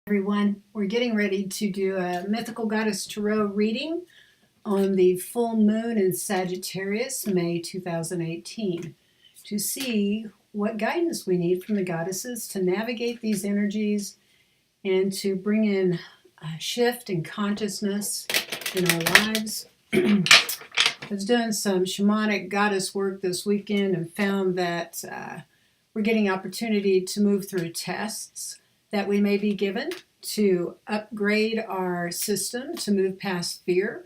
Everyone, we're getting ready to do a Mythical Goddess Tarot reading on the full moon in Sagittarius, May 2018, to see what guidance we need from the goddesses to navigate these energies and to bring in a shift in consciousness in our lives. I was doing some shamanic goddess work this weekend and found that we're getting opportunity to move through tests that we may be given to upgrade our system, to move past fear,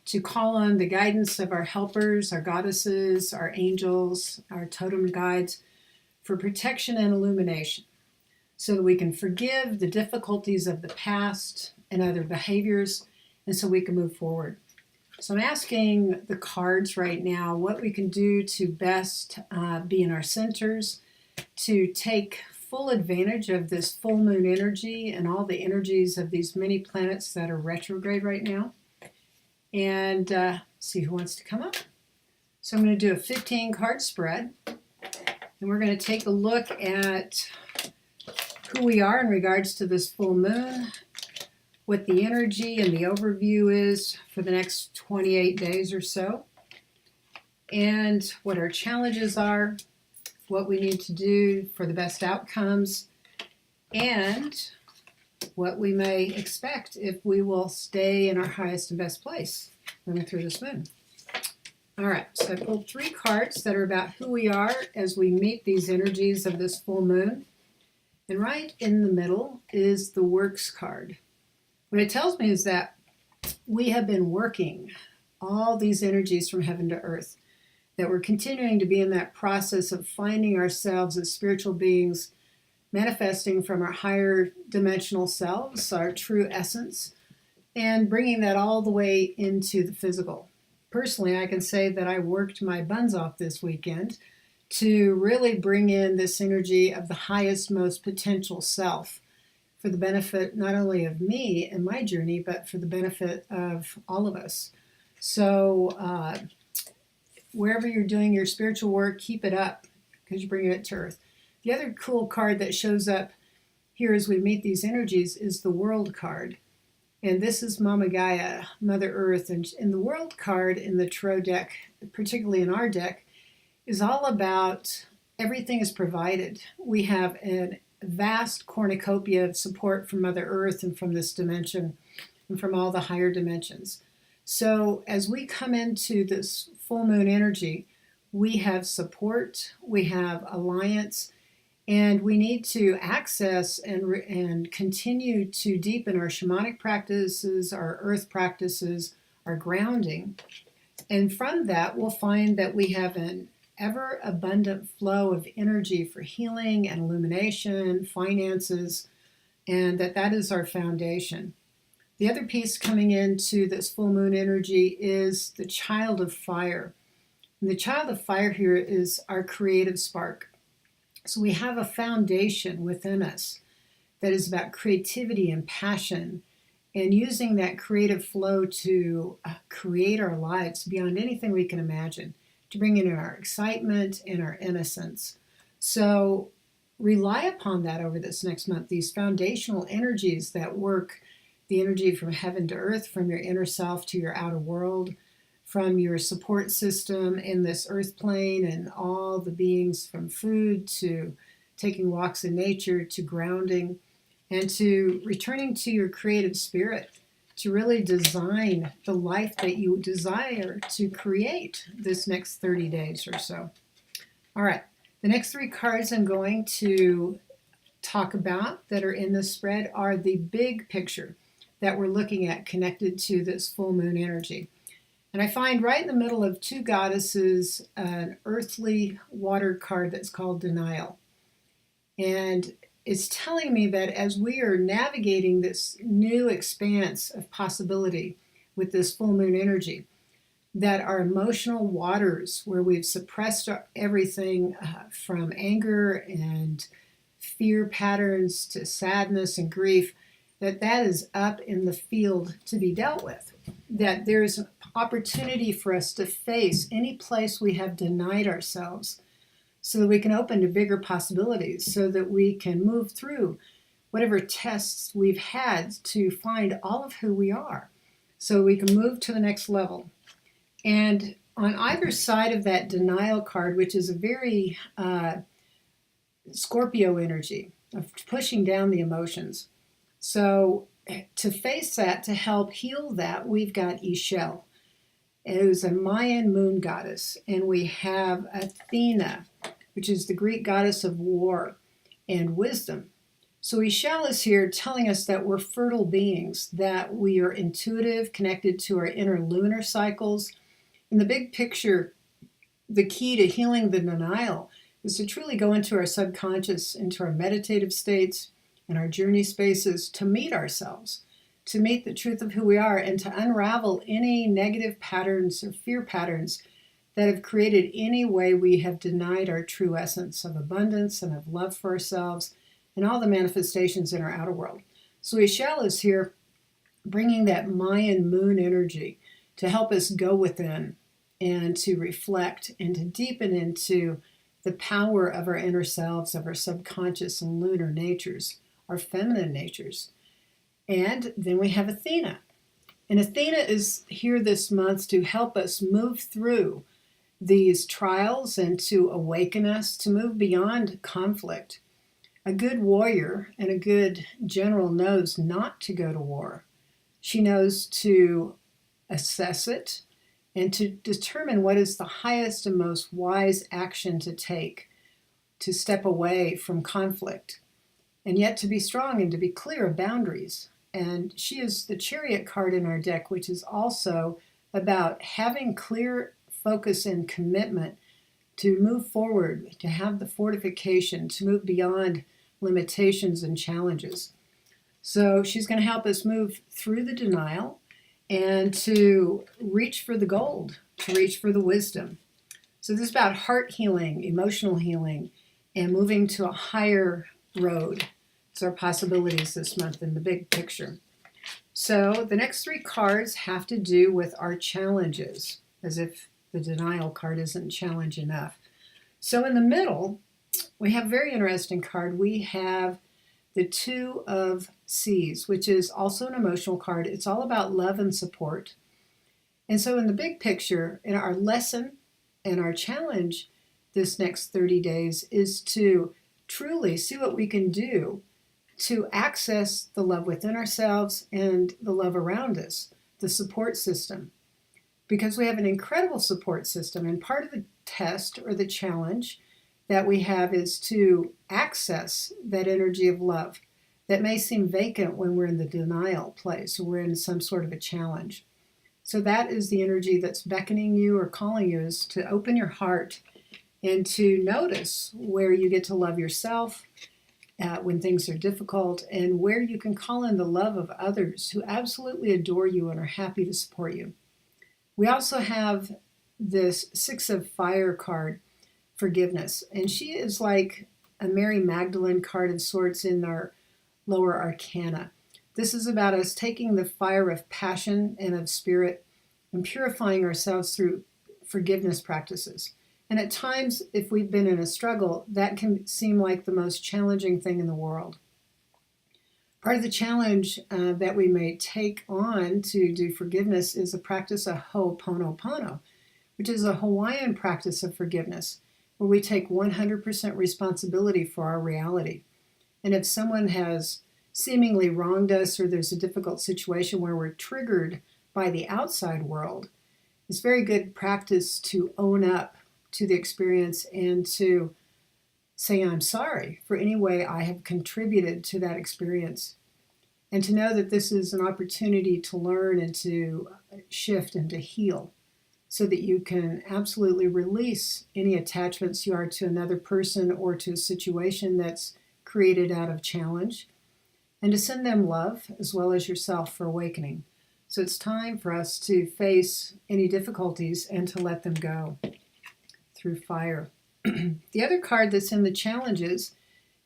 to call on the guidance of our helpers, our goddesses, our angels, our totem guides for protection and illumination so that we can forgive the difficulties of the past and other behaviors and so we can move forward. So I'm asking the cards right now what we can do to best be in our centers, to take full advantage of this full moon energy and all the energies of these many planets that are retrograde right now, and see who wants to come up. So I'm going to do a 15 card spread, and we're going to take a look at who we are in regards to this full moon, what the energy and the overview is for the next 28 days or so, and what our challenges are, what we need to do for the best outcomes, and what we may expect if we will stay in our highest and best place moving through this moon. All right, so I pulled 3 cards that are about who we are as we meet these energies of this full moon. And right in the middle is the WORX card. What it tells me is that we have been working all these energies from heaven to earth, that we're continuing to be in that process of finding ourselves as spiritual beings, manifesting from our higher dimensional selves, our true essence, and bringing that all the way into the physical. Personally, I can say that I worked my buns off this weekend to really bring in this energy of the highest, most potential self for the benefit not only of me and my journey, but for the benefit of all of us. So, wherever you're doing your spiritual work, keep it up because you're bringing it to earth. The other cool card that shows up here as we meet these energies is the World card. And this is Mama Gaia, Mother Earth. And the World card in the Tarot deck, particularly in our deck, is all about everything is provided. We have a vast cornucopia of support from Mother Earth and from this dimension and from all the higher dimensions. So as we come into this full moon energy, we have support, we have alliance, and we need to access and continue to deepen our shamanic practices, our earth practices, our grounding. And from that, we'll find that we have an ever abundant flow of energy for healing and illumination, finances, and that is our foundation. The other piece coming into this full moon energy is the Child of Fire. And the Child of Fire here is our creative spark. So we have a foundation within us that is about creativity and passion and using that creative flow to create our lives beyond anything we can imagine, to bring in our excitement and our innocence. So rely upon that over this next month, these foundational energies that work, the energy from heaven to earth, from your inner self to your outer world, from your support system in this earth plane and all the beings from food to taking walks in nature to grounding and to returning to your creative spirit to really design the life that you desire to create this next 30 days or so. All right, the next 3 cards I'm going to talk about that are in this spread are the big picture that we're looking at connected to this full moon energy. And I find right in the middle of 2 goddesses an earthly water card that's called Denial. And it's telling me that as we are navigating this new expanse of possibility with this full moon energy, that our emotional waters where we've suppressed everything from anger and fear patterns to sadness and grief, that is up in the field to be dealt with. That there's an opportunity for us to face any place we have denied ourselves so that we can open to bigger possibilities, so that we can move through whatever tests we've had to find all of who we are so we can move to the next level. And on either side of that denial card, which is a very Scorpio energy of pushing down the emotions. So to face that, to help heal that, we've got Ishel, who's a Mayan moon goddess, and we have Athena, which is the Greek goddess of war and wisdom. So Ishel is here telling us that we're fertile beings, that we are intuitive, connected to our inner lunar cycles. In the big picture, the key to healing the denial is to truly go into our subconscious, into our meditative states and our journey spaces to meet ourselves, to meet the truth of who we are, and to unravel any negative patterns or fear patterns that have created any way we have denied our true essence of abundance and of love for ourselves and all the manifestations in our outer world. So Ishel is here bringing that Mayan moon energy to help us go within and to reflect and to deepen into the power of our inner selves, of our subconscious and lunar natures, our feminine natures. And then we have Athena. And Athena is here this month to help us move through these trials and to awaken us, to move beyond conflict. A good warrior and a good general knows not to go to war. She knows to assess it and to determine what is the highest and most wise action to take, to step away from conflict, and yet to be strong and to be clear of boundaries. And she is the Chariot card in our deck, which is also about having clear focus and commitment to move forward, to have the fortification, to move beyond limitations and challenges. So she's going to help us move through the denial and to reach for the gold, to reach for the wisdom. So this is about heart healing, emotional healing, and moving to a higher road. Those are possibilities this month in the big picture. So the next three cards have to do with our challenges, as if the denial card isn't challenge enough. So in the middle, we have a very interesting card. We have the Two of Seas, which is also an emotional card. It's all about love and support. And so in the big picture, in our lesson and our challenge this next 30 days is to truly see what we can do to access the love within ourselves and the love around us, the support system. Because we have an incredible support system, and part of the test or the challenge that we have is to access that energy of love that may seem vacant when we're in the denial place or we're in some sort of a challenge. So that is the energy that's beckoning you or calling you, is to open your heart and to notice where you get to love yourself when things are difficult, and where you can call in the love of others who absolutely adore you and are happy to support you. We also have this Six of Fire card, forgiveness. And she is like a Mary Magdalene card of sorts in our lower arcana. This is about us taking the fire of passion and of spirit and purifying ourselves through forgiveness practices. And at times, if we've been in a struggle, that can seem like the most challenging thing in the world. Part of the challenge that we may take on to do forgiveness is the practice of Ho'oponopono, which is a Hawaiian practice of forgiveness, where we take 100% responsibility for our reality. And if someone has seemingly wronged us, or there's a difficult situation where we're triggered by the outside world, it's very good practice to own up to the experience and to say, I'm sorry for any way I have contributed to that experience. And to know that this is an opportunity to learn and to shift and to heal, so that you can absolutely release any attachments you are to another person or to a situation that's created out of challenge, and to send them love as well as yourself for awakening. So it's time for us to face any difficulties and to let them go through fire. The other card that's in the challenges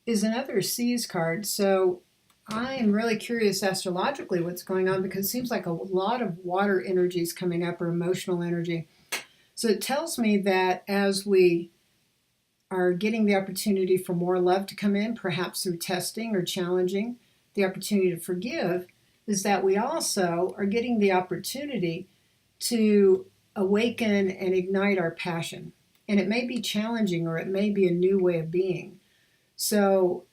is another Seas card. So I am really curious astrologically what's going on, because it seems like a lot of water energy is coming up, or emotional energy. So it tells me that as we are getting the opportunity for more love to come in, perhaps through testing or challenging, the opportunity to forgive, is that we also are getting the opportunity to awaken and ignite our passion. And it may be challenging, or it may be a new way of being. So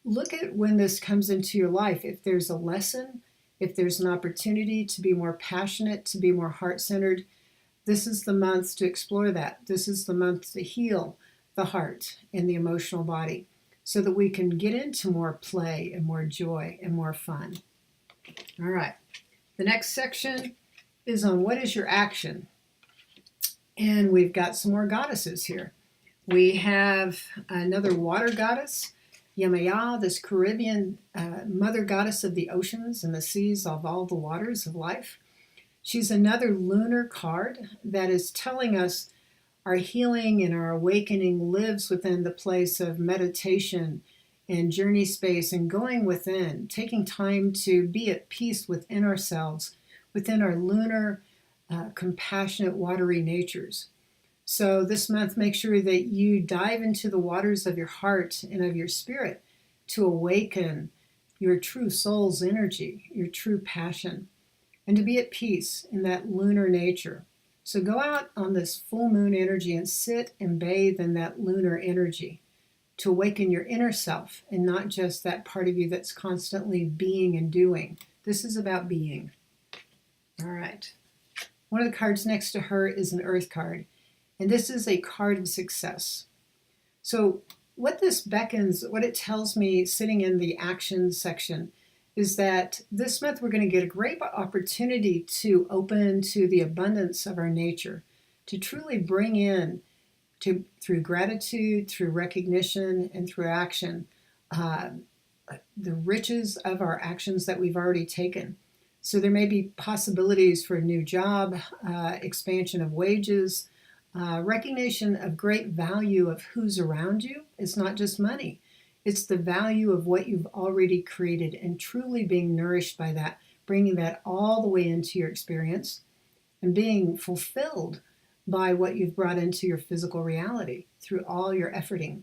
look at when this comes into your life. If there's a lesson, if there's an opportunity to be more passionate, to be more heart-centered, this is the month to explore that. This is the month to heal the heart and the emotional body so that we can get into more play and more joy and more fun. All right. The next section is on what is your action? And we've got some more goddesses here. We have another water goddess, Yemaya, this Caribbean mother goddess of the oceans and the seas, of all the waters of life. She's another lunar card that is telling us our healing and our awakening lives within the place of meditation and journey space and going within, taking time to be at peace within ourselves, within our lunar, compassionate, watery natures. So this month, make sure that you dive into the waters of your heart and of your spirit to awaken your true soul's energy, your true passion, and to be at peace in that lunar nature. So go out on this full moon energy and sit and bathe in that lunar energy to awaken your inner self and not just that part of you that's constantly being and doing. This is about being. All right. One of the cards next to her is an earth card, and this is a card of success. So what this beckons, what it tells me sitting in the action section, is that this month we're going to get a great opportunity to open to the abundance of our nature, to truly bring in, through gratitude, through recognition, and through action, the riches of our actions that we've already taken. So there may be possibilities for a new job, expansion of wages, recognition of great value of who's around you. It's not just money. It's the value of what you've already created and truly being nourished by that, bringing that all the way into your experience and being fulfilled by what you've brought into your physical reality through all your efforting.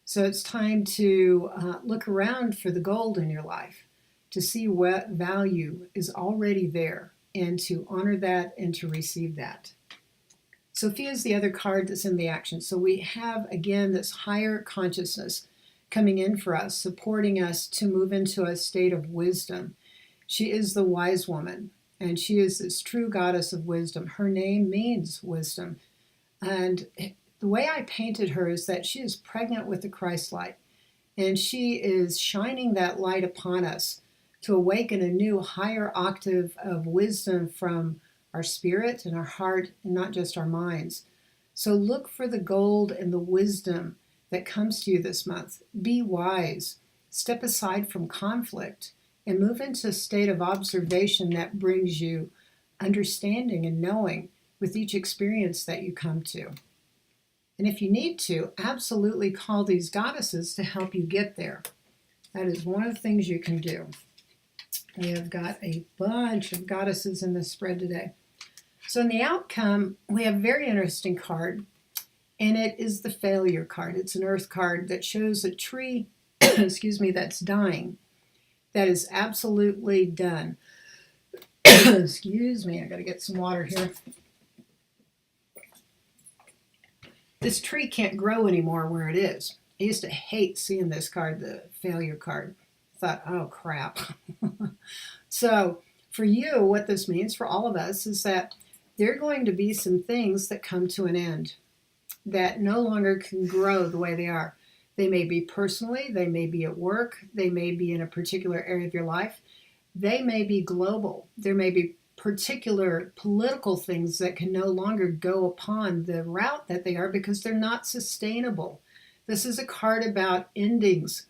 So it's time to look around for the gold in your life, to see what value is already there and to honor that and to receive that. Sophia is the other card that's in the action. So we have, again, this higher consciousness coming in for us, supporting us to move into a state of wisdom. She is the wise woman, and she is this true goddess of wisdom. Her name means wisdom. And the way I painted her is that she is pregnant with the Christ light, and she is shining that light upon us to awaken a new higher octave of wisdom from our spirit and our heart, and not just our minds. So look for the gold and the wisdom that comes to you this month. Be wise. Step aside from conflict and move into a state of observation that brings you understanding and knowing with each experience that you come to. And if you need to, absolutely call these goddesses to help you get there. That is one of the things you can do. We have got a bunch of goddesses in this spread today. So in the outcome, we have a very interesting card, and it is the failure card. It's an earth card that shows a tree, that's dying, that is absolutely done. Excuse me, I got to get some water here. This tree can't grow anymore where it is. I used to hate seeing this card, the failure card. I thought, oh crap. So for you, what this means for all of us is that there are going to be some things that come to an end that no longer can grow the way they are. They may be personally, they may be at work, they may be in a particular area of your life, they may be global. There may be particular political things that can no longer go upon the route that they are because they're not sustainable. This is a card about endings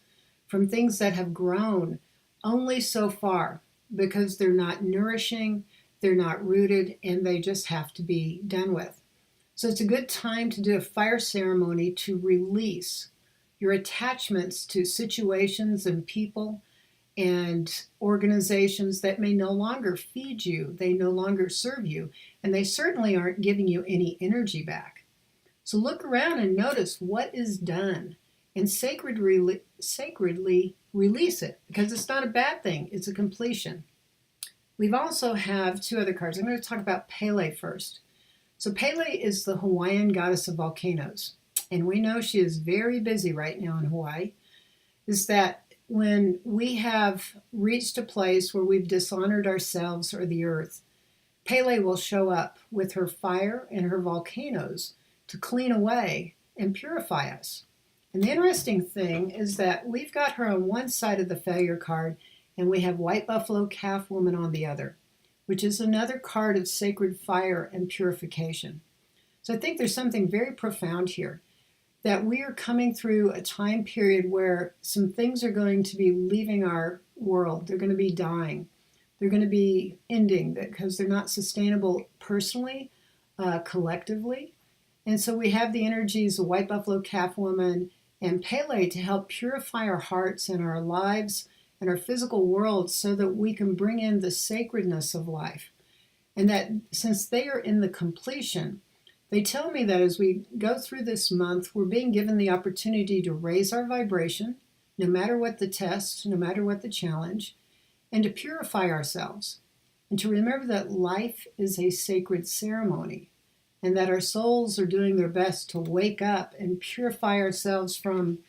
from things that have grown only so far because they're not nourishing, they're not rooted, and they just have to be done with. So it's a good time to do a fire ceremony to release your attachments to situations and people and organizations that may no longer feed you, they no longer serve you, and they certainly aren't giving you any energy back. So look around and notice what is done and sacredly release it, because it's not a bad thing, it's a completion. We also have two other cards. I'm going to talk about Pele first. So Pele is the Hawaiian goddess of volcanoes, and we know she is very busy right now in Hawaii. Is that when we have reached a place where we've dishonored ourselves or the earth, Pele will show up with her fire and her volcanoes to clean away and purify us. And the interesting thing is that we've got her on one side of the failure card, and we have White Buffalo Calf Woman on the other, which is another card of sacred fire and purification. So I think there's something very profound here, that we are coming through a time period where some things are going to be leaving our world. They're going to be dying. They're going to be ending because they're not sustainable personally, collectively. And so we have the energies of White Buffalo Calf Woman and Pele to help purify our hearts and our lives and our physical world so that we can bring in the sacredness of life. And that since they are in the completion, they tell me that as we go through this month, we're being given the opportunity to raise our vibration, no matter what the test, no matter what the challenge, and to purify ourselves. And to remember that life is a sacred ceremony, and that our souls are doing their best to wake up and purify ourselves from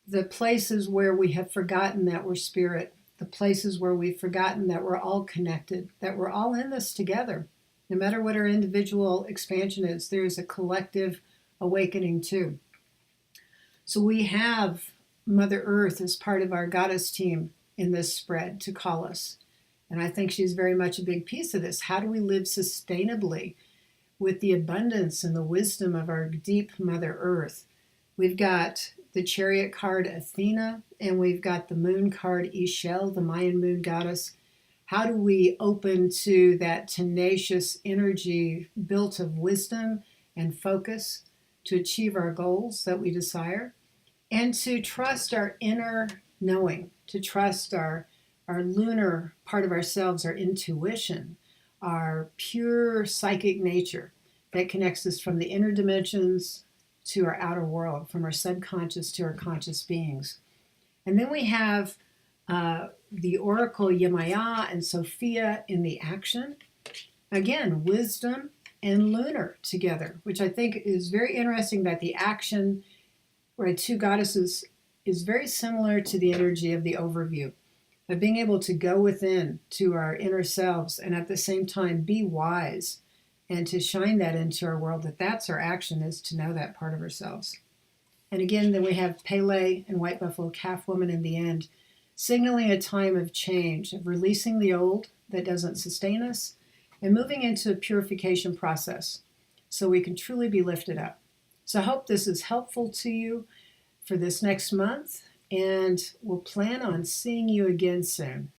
the places where we have forgotten that we're spirit, the places where we've forgotten that we're all connected, that we're all in this together. No matter what our individual expansion is, there's a collective awakening too. So we have Mother Earth as part of our goddess team in this spread to call us. And I think she's very much a big piece of this. How do we live sustainably with the abundance and the wisdom of our deep Mother Earth? We've got the Chariot card, Athena, and we've got the Moon card, Ishel, the Mayan Moon goddess. How do we open to that tenacious energy built of wisdom and focus to achieve our goals that we desire, and to trust our inner knowing, to trust our lunar part of ourselves, our intuition, our pure psychic nature that connects us from the inner dimensions to our outer world, from our subconscious to our conscious beings. And then we have the Oracle Yemaya and Sophia in the action. Again, wisdom and lunar together, which I think is very interesting, that the action, right, two goddesses, is very similar to the energy of the overview, of being able to go within to our inner selves and at the same time be wise and to shine that into our world, that's our action, is to know that part of ourselves. And again, then we have Pele and White Buffalo Calf Woman in the end, signaling a time of change, of releasing the old that doesn't sustain us and moving into a purification process so we can truly be lifted up. So I hope this is helpful to you for this next month, and we'll plan on seeing you again soon.